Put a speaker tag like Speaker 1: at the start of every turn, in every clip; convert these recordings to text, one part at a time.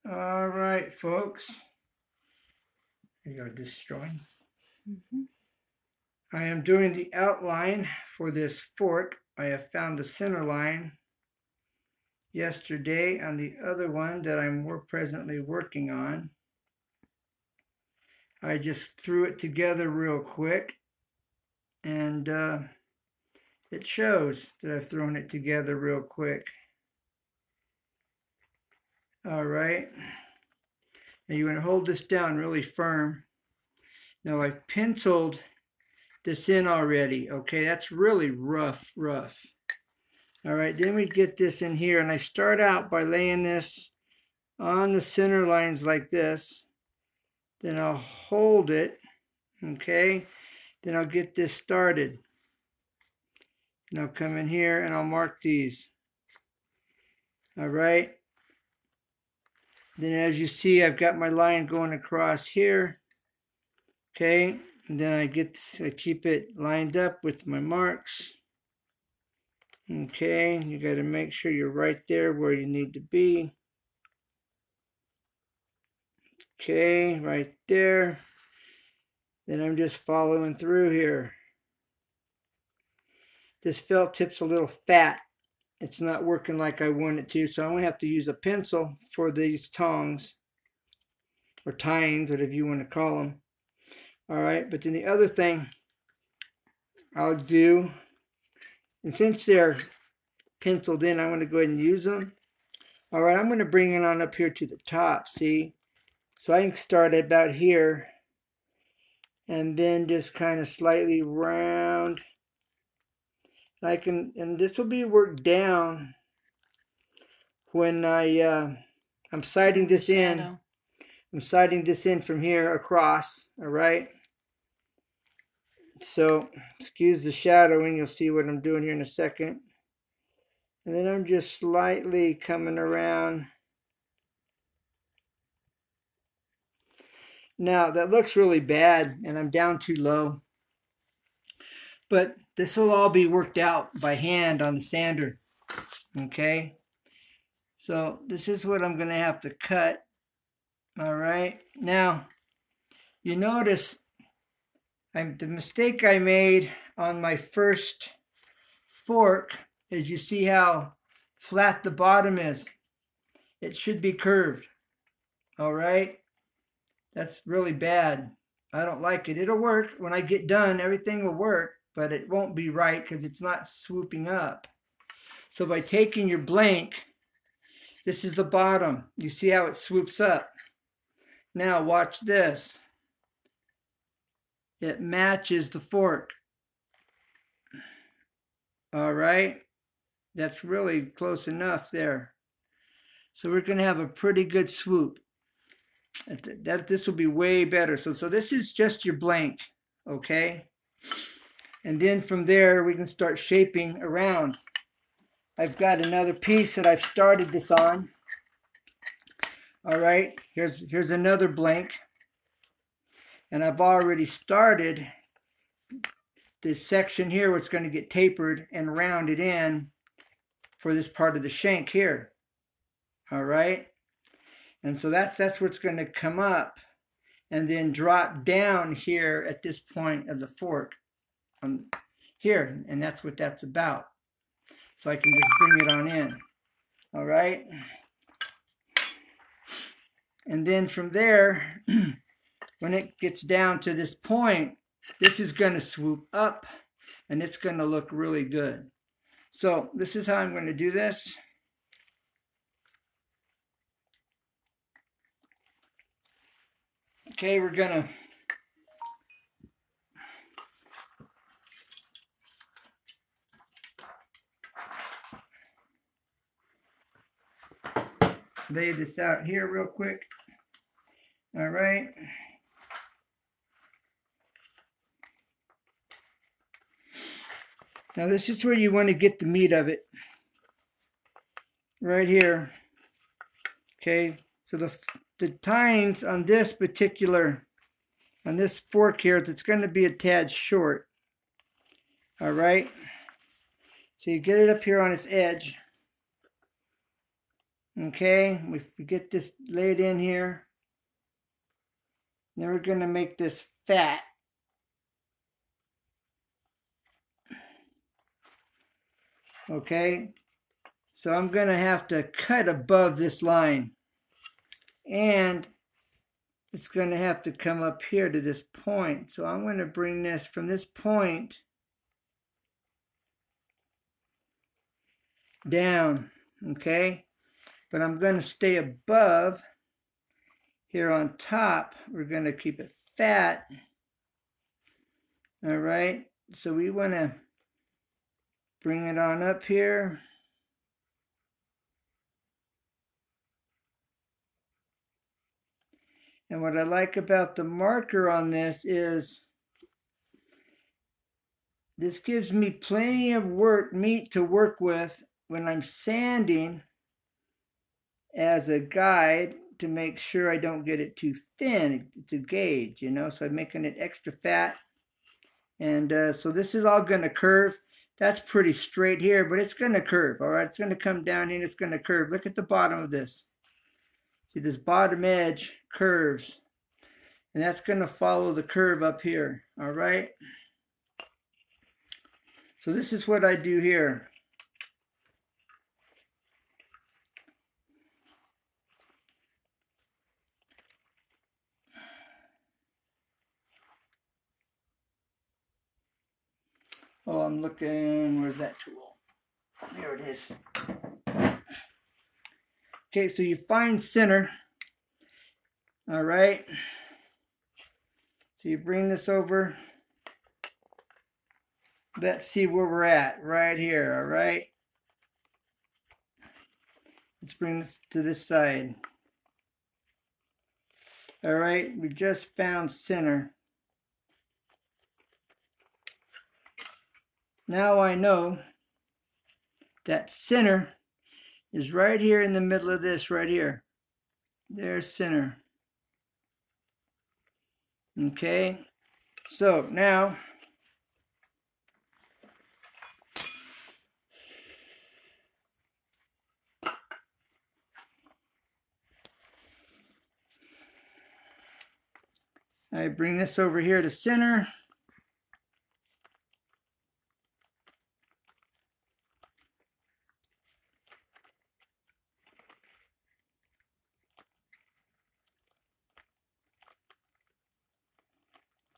Speaker 1: All right, folks. You are destroying. I am doing the outline for this fork. I have found the center line yesterday on the other one that I'm more presently working on. I just threw it together real quick, and it shows that I've thrown it together real quick. All right. Now you want to hold this down really firm. Now I've penciled this in already. Okay, that's really rough. All right, then we get this in here, and I start out by laying this on the center lines like this. Then I'll hold it, okay? Then I'll get this started. And I'll come in here and I'll mark these. All right. Then as you see, I've got my line going across here. Okay, and then I keep it lined up with my marks. Okay, you got to make sure you're right there where you need to be. Okay, right there. Then I'm just following through here. This felt tip's a little fat. It's not working like I want it to, so I'm going to have to use a pencil for these tongs, or tines, whatever you want to call them. All right, but then the other thing I'll do, and since they're penciled in, I'm going to go ahead and use them. All right, I'm going to bring it on up here to the top, see? So I can start about here and then just kind of slightly round. And this will be worked down when I'm sighting this in. I'm sighting this in from here across, all right? So, excuse the shadowing, you'll see what I'm doing here in a second. And then I'm just slightly coming around. Now, that looks really bad, and I'm down too low. But this will all be worked out by hand on the sander, okay? So, this is what I'm going to have to cut. All right, now you notice the mistake I made on my first fork is you see how flat the bottom is. It should be curved. All right, that's really bad. I don't like it. It'll work when I get done. Everything will work, but it won't be right because it's not swooping up. So by taking your blank, this is the bottom. You see how it swoops up. Now watch this. It matches the fork. All right. That's really close enough there. So we're going to have a pretty good swoop. This will be way better. So this is just your blank. Okay. And then from there we can start shaping around. I've got another piece that I've started this on. All right, here's another blank, and I've already started this section here where it's going to get tapered and rounded in for this part of the shank here. All right, and so that's where it's going to come up and then drop down here at this point of the fork here, and that's what that's about. So I can just bring it on in. All right. And then from there, when it gets down to this point, this is going to swoop up and it's going to look really good. So this is how I'm going to do this. Okay, we're going to lay this out here real quick. All right. Now this is where you want to get the meat of it. Right here. Okay. So the tines on this fork here, it's going to be a tad short. All right. So you get it up here on its edge. Okay, we get this laid in here. Then we're going to make this fat. Okay, so I'm going to have to cut above this line. And it's going to have to come up here to this point. So I'm going to bring this from this point down, okay? But I'm going to stay above here on top. We're going to keep it fat. All right, so we want to bring it on up here. And what I like about the marker on this is this gives me plenty of meat to work with when I'm sanding as a guide to make sure I don't get it too thin. It's a gauge, you know, so I'm making it extra fat. And so this is all going to curve. That's pretty straight here, but it's going to curve, all right? It's going to come down here and it's going to curve. Look at the bottom of this. See, this bottom edge curves, and that's going to follow the curve up here, all right? So this is what I do here. Oh, I'm looking, where's that tool? There it is. Okay, so you find center, all right? So you bring this over. Let's see where we're at, right here, all right? Let's bring this to this side. All right, we just found center. Now I know that center is right here in the middle of this, right here. There's center. Okay, so now I bring this over here to center.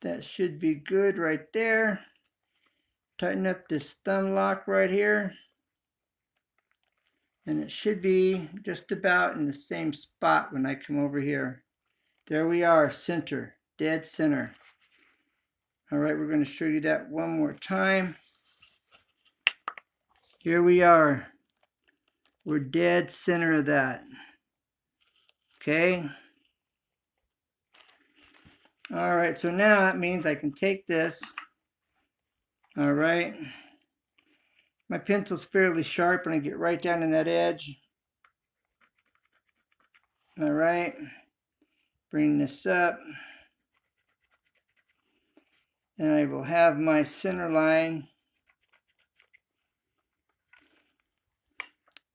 Speaker 1: That should be good right there. Tighten up this thumb lock right here. And it should be just about in the same spot when I come over here. There we are, center, dead center. All right, we're going to show you that one more time. Here we are. We're dead center of that. Okay. All right, so now that means I can take this. All right. My pencil's fairly sharp and I get right down in that edge. All right. Bring this up. And I will have my center line.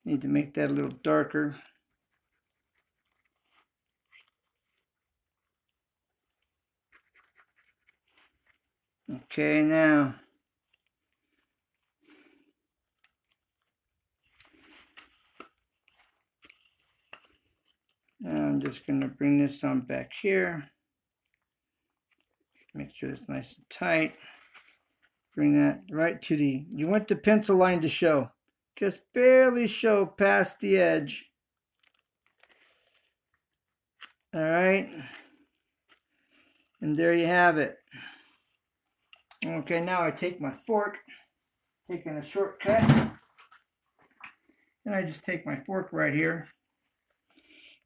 Speaker 1: Need to make that a little darker. Okay, now I'm just going to bring this on back here. Make sure it's nice and tight. Bring that right to the, you want the pencil line to show. Just barely show past the edge. All right. And there you have it. Okay, now I take my fork, taking a shortcut. And I just take my fork right here.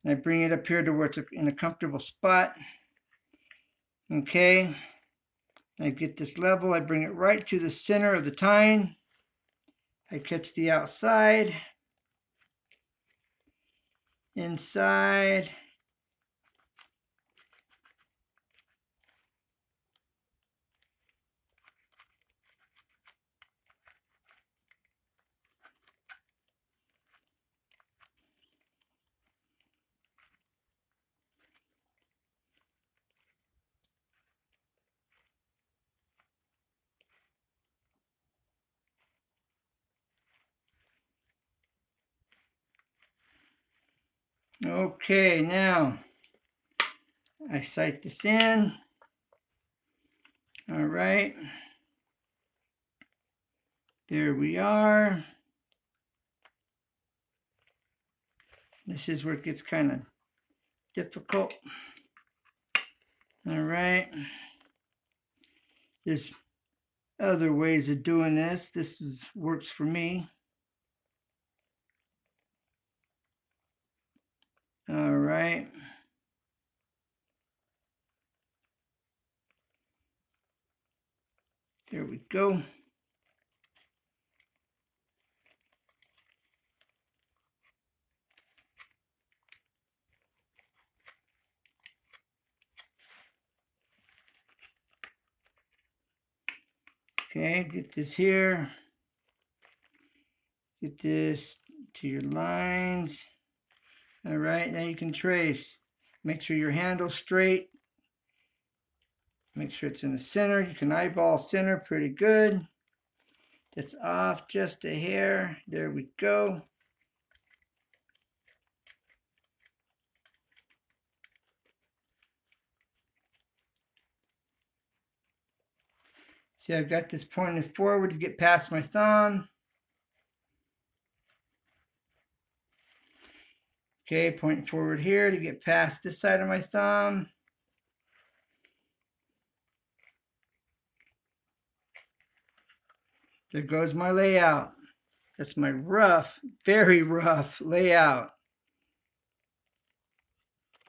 Speaker 1: And I bring it up here to where it's in a comfortable spot. Okay. I get this level. I bring it right to the center of the tine. I catch the outside. Inside. Okay, now I sight this in. All right. There we are. This is where it gets kind of difficult. All right. There's other ways of doing this. Works for me. All right. There we go. Okay, get this here. Get this to your lines. All right, now you can trace. Make sure your handle's straight. Make sure it's in the center. You can eyeball center pretty good. It's off just a hair. There we go. See, I've got this pointed forward to get past my thumb. Okay, pointing forward here to get past this side of my thumb. There goes my layout. That's my rough, very rough layout.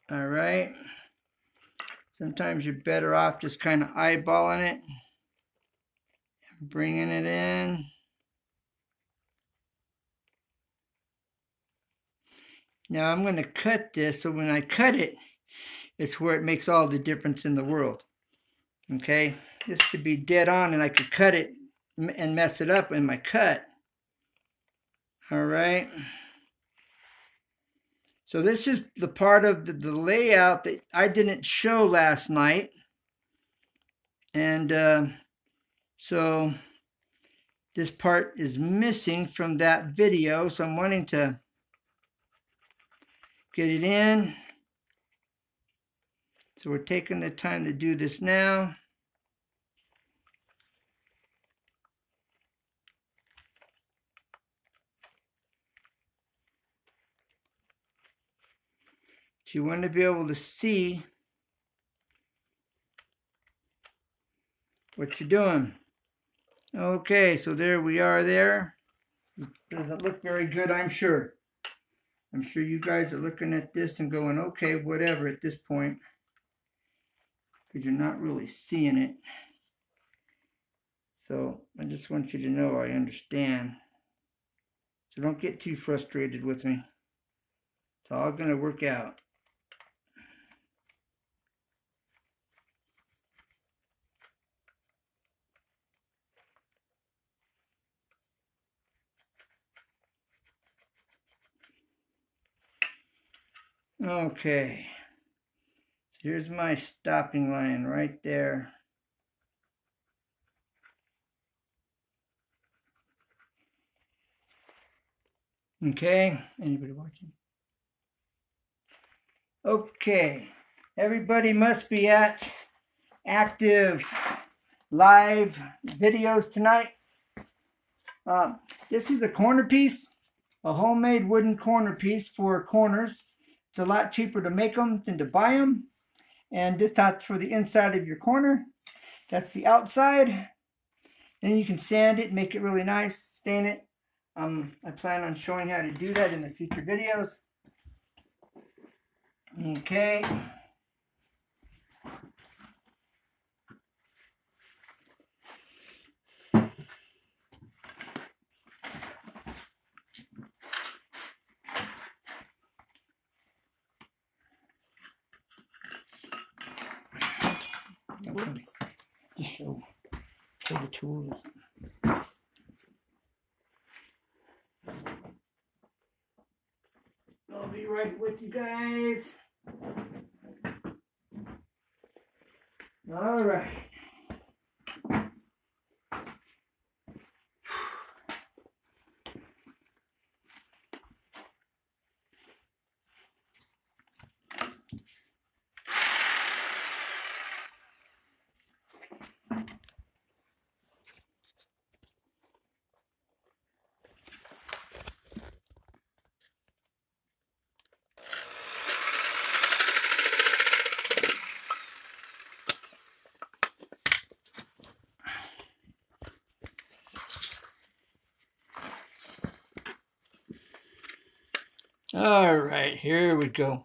Speaker 1: All right. Sometimes you're better off just kind of eyeballing it. Bringing it in. Now I'm going to cut this, so when I cut it, it's where it makes all the difference in the world. Okay, this could be dead on and I could cut it and mess it up in my cut. All right. So this is the part of the layout that I didn't show last night. And so this part is missing from that video. So I'm wanting to get it in. So we're taking the time to do this now. You want to be able to see what you're doing. Okay, so there we are there. It doesn't look very good, I'm sure. I'm sure you guys are looking at this and going, okay, whatever at this point, because you're not really seeing it. So I just want you to know I understand. So don't get too frustrated with me. It's all going to work out. Okay, so here's my stopping line right there. Okay, anybody watching? Okay, everybody must be at active live videos tonight. This is a corner piece, a homemade wooden corner piece for corners. It's a lot cheaper to make them than to buy them. And this that's for the inside of your corner. That's the outside. Then you can sand it, make it really nice, stain it. I plan on showing how to do that in the future videos. Okay. Just show the tools. I'll be right with you guys. All right. All right, here we go.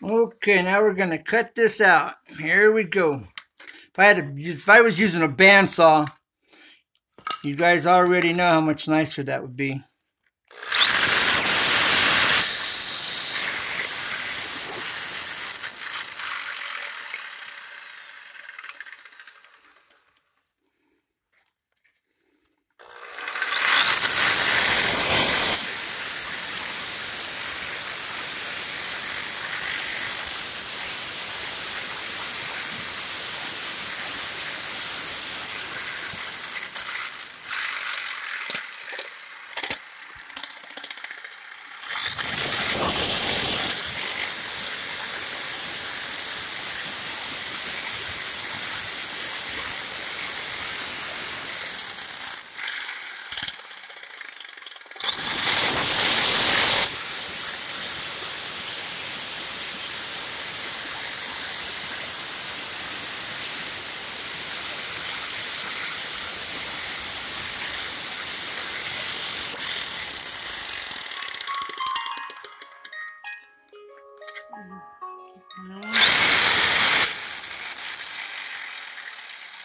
Speaker 1: Okay, now we're gonna cut this out. Here we go. If I was using a bandsaw, you guys already know how much nicer that would be.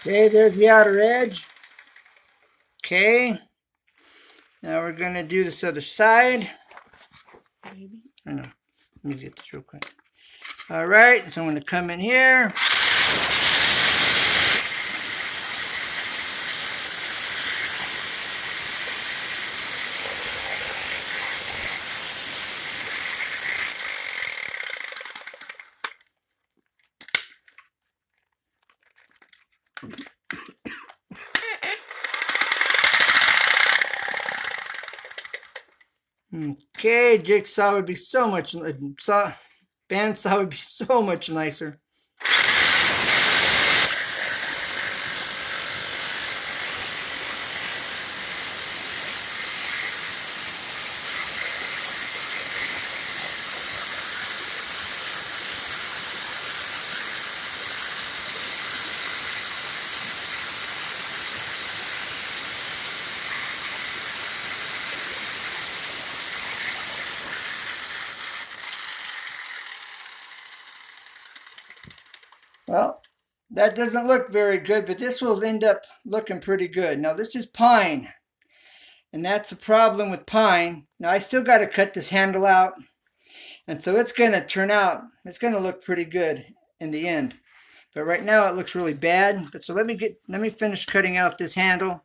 Speaker 1: Okay, there's the outer edge. Okay, now we're gonna do this other side. Maybe. I know. Let me get this real quick. All right, so I'm gonna come in here. Okay, jigsaw would be so much, bandsaw would be so much nicer. Well, that doesn't look very good, but this will end up looking pretty good. Now this is pine, and that's a problem with pine. Now I still got to cut this handle out, and so it's going to turn out, it's going to look pretty good in the end. But right now it looks really bad. But so let me finish cutting out this handle,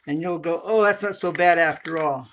Speaker 1: and you'll go, oh, that's not so bad after all.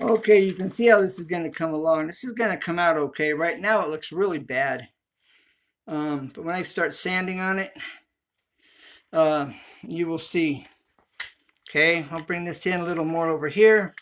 Speaker 1: Okay, you can see how this is going to come along. This is going to come out okay. Right now it looks really bad. But when I start sanding on it, you will see. Okay, I'll bring this in a little more over here.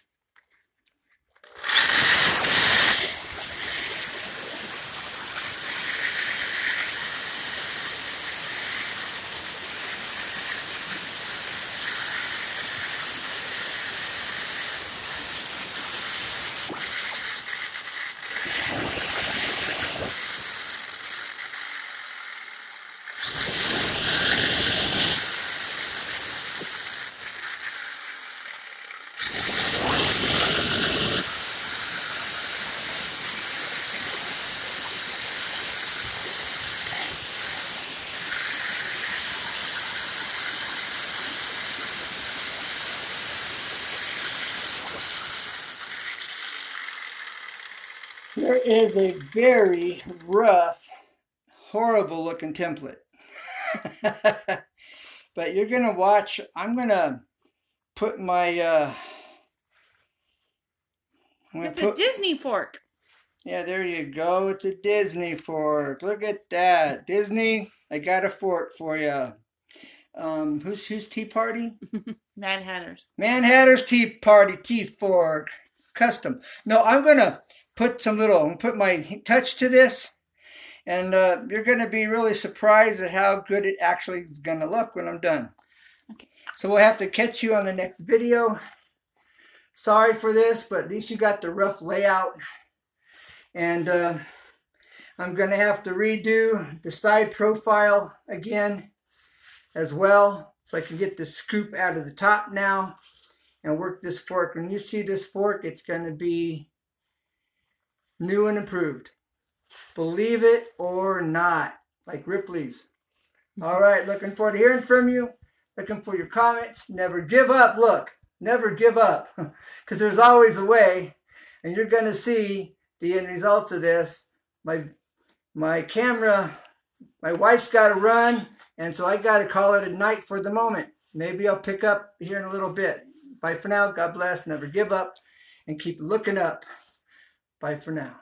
Speaker 1: There is a very rough, horrible looking template. But you're going to watch. I'm going to put my...
Speaker 2: it's a Disney fork.
Speaker 1: Yeah, there you go. It's a Disney fork. Look at that. Disney, I got a fork for you. Who's Tea Party?
Speaker 2: Mad Hatters.
Speaker 1: Mad Hatters Tea Party tea fork. Custom. No, I'm going to put my touch to this, and you're going to be really surprised at how good it actually is going to look when I'm done. Okay. So we'll have to catch you on the next video. Sorry for this, but at least you got the rough layout. And I'm going to have to redo the side profile again as well, so I can get the scoop out of the top now and work this fork. When you see this fork, it's going to be new and improved. Believe it or not, like Ripley's. All right, looking forward to hearing from you. Looking for your comments. Never give up. Look, never give up, because there's always a way, and you're going to see the end result of this. My camera, my wife's got to run, and so I got to call it a night for the moment. Maybe I'll pick up here in a little bit. Bye for now. God bless. Never give up, and keep looking up. Bye for now.